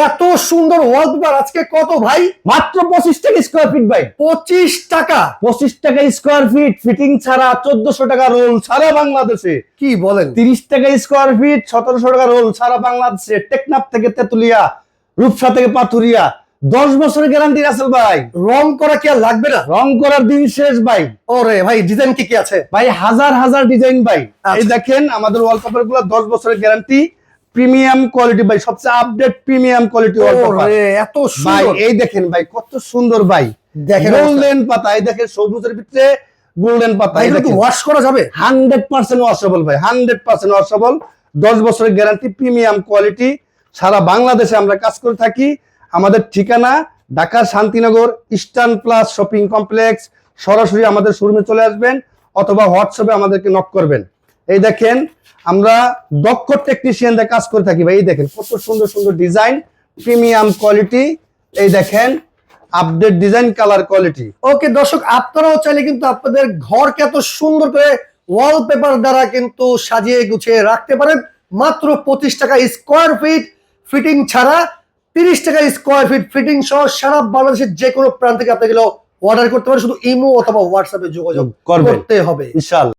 এত সুন্দর ওয়ালপেপার আজকে কত ভাই? মাত্র 25 টাকা স্কয়ার ফিট ভাই। 25 টাকা? 25 টাকা স্কয়ার ফিট, ফিটিং ছাড়া 1400 টাকা রোল সারা বাংলাদেশে। কি বলেন? 30 টাকা স্কয়ার ফিট, 1700 টাকা রোল সারা বাংলাদেশে। টেকনাফ থেকে তেতুলিয়া, রূপসা থেকে পাথুরিয়া, 10 বছরের গ্যারান্টি রাসেল ভাই। রং করা কি আর লাগবে না? রং করার দিন শেষ ভাই। ওরে ভাই, ডিজাইন কি কি আছে ভাই? হাজার হাজার ডিজাইন ভাই। আচ্ছা। এই দেখেন আমাদের ওয়ালপেপার গুলো 10 বছরের গ্যারান্টি, প্রিমিয়াম কোয়ালিটি ভাই, সবচেয়ে আপডেট প্রিমিয়াম কোয়ালিটি ওয়ালপেপার ওরে এত ভাই। সুন্দর। এই দেখেন ভাই কত সুন্দর ভাই, দেখেন গোল্ডেন পাতা। এই দেখেন সবুজের ভিতরে গোল্ডেন পাতা। ভাই, এগুলো কি ওয়াশ করা যাবে? 100% ওয়াশেবল ভাই, 100% ওয়াশেবল। 10 বছরের গ্যারান্টি, প্রিমিয়াম কোয়ালিটি। সারা বাংলাদেশে আমরা কাজ করে থাকি। আমাদের ঠিকানা Dhaka Shantinagar eastern plus shopping complex. সরাসরি আমাদের শোরুমে চলে আসবেন অথবা হোয়াটসঅ্যাপে আমাদেরকে নক করবেন। এই দেখেন আমরা দক্ষ টেকনিশিয়ানদের কাজ করে থাকি ভাই। এই দেখেন কত সুন্দর সুন্দর ডিজাইন, প্রিমিয়াম কোয়ালিটি। এই দেখেন আপডেট ডিজাইন, কালার কোয়ালিটি। ওকে দর্শক, আপনারাও চাইলে কিন্তু আপনাদের ঘরকে এত সুন্দর করে ওয়ালপেপার দ্বারা কিন্তু সাজিয়ে গুছিয়ে রাখতে পারেন। মাত্র 25 টাকা স্কয়ার ফিট, ফিটিং ছাড়া। 30 টাকা স্কয়ার ফিট ফিটিং সহ সারা বাংলাদেশের যে কোনো প্রান্ত থেকে আপনি অর্ডার করতে পারেন। শুধু ইমো অথবা হোয়াটসঅ্যাপে যোগাযোগ করবেন। করতে হবে। ইনশাআল্লাহ।